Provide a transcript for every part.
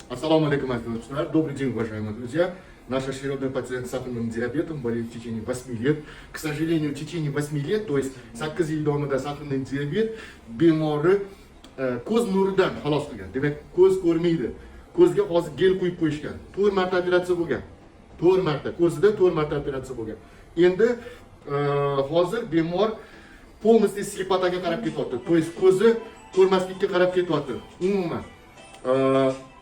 Ассаламу алейкум, друзья. Добрый день, уважаемые друзья. Наш очередной пациент с сахарным диабетом болеет в течение 8 лет. К сожалению, в течение 8 лет, то есть 8 yil davomida sahranный диабет, bemori ko'z nuridan xalos qilgan. Demak, ko'z ko'rmaydi. Ko'zga hozir gel quyib qo'yishgan. 4 marta operatsiya bo'lgan. 4 marta, ko'zida 4 marta operatsiya bo'lgan. Endi hozir bemor полностью slipataga qarab ketyapti. To есть ko'zi ko'rmaslikka qarab ketyapti. Umuman.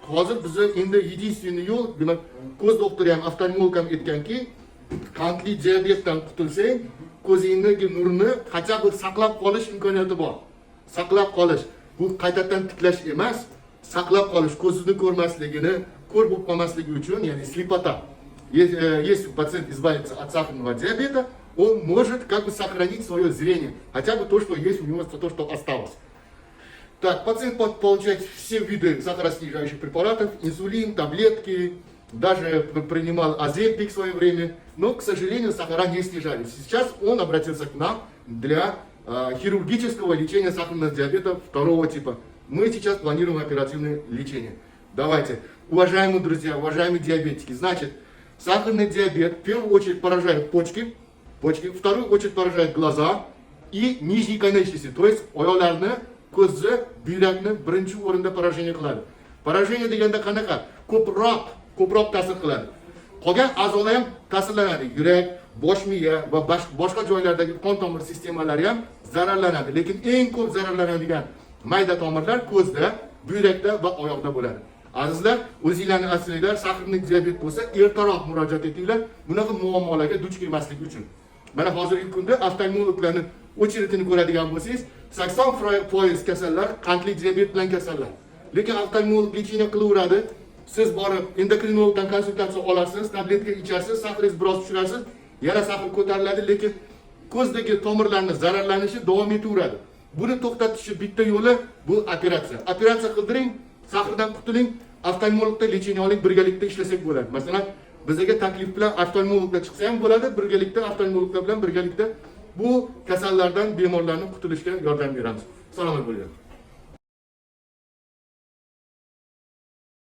Hozir bizni endi единственный yo'l, demak, ko'z doktori ham, oftalmolog ham aytganki, qandli diabetdan qutulsang, ko'zingdagi nurni qancha bir saqlab qolish imkoniyati bor. Saqlab qolish. Bu qaytadan tiklash emas, saqlab qolish, ko'zini ko'rmasligini, ko'r bo'lib qolmasligi uchun, ya'ni slipota. Если пациент избавится от сахарного диабета, он может как бы сохранить свое зрение, хотя бы то, что есть у него, то, что осталось. Так, пациент получает все виды сахароснижающих препаратов, инсулин, таблетки, даже принимал азепик в свое время, но, к сожалению, сахара не снижались. Сейчас он обратился к нам для хирургического лечения сахарного диабета второго типа. Мы сейчас планируем оперативное лечение. Давайте, уважаемые друзья, уважаемые диабетики, значит, сахарный диабет в первую очередь поражает почки, в вторую очередь поражает глаза и нижние конечности, то есть oyoqlarni, ko'zni, buyrakni birinchi o'rinda поражение qiladi. Поражение deganda qanaqa? Ko'proq ta'sir qiladi. Qolgan a'zolar ham ta'sirlanadi. Yurak, bosh miya va boshqa joylardagi qon tomir sistemalari ham zararlanadi. Lekin eng ko'p zararlanadigan mayda tomirlar ko'zda, buyrakda va oyoqda bo'ladi. Azizlar, o'zingizlarni asinglar, sahranli diabet bo'lsa, ertaroq murojaat etinglar, bunaqa muammolarga duch kelmaslik uchun. Mana hozirgi kunda oftalmologlarni очередini ko'radigan bo'lsangiz, 80% kasallar qandli diabet bilan kasallar. Lekin oftalmolog lecheniya qilaveradi. Siz borib endokrinologdan konsultatsiya olasiz, tabletka ichasiz, sahringiz biroz tushirasiz, yana sahar ko'tariladi, lekin ko'zdagi tomirlarning zararlanishi davom etaveradi. Buni to'xtatish bitta yo'li bu operatsiya. Operatsiya qildiring, sahrdan qutuling, oftalmologda lecheniya oling, birgalikda ishlasak bo'ladi. Masalan, bizga taklif bilan oftalmologda chiqsa ham bo'ladi, birgalikda oftalmologlar bilan birgalikda bu kasallardan bemorlarni qutulishga yordam beramiz. Salomat bo'ling.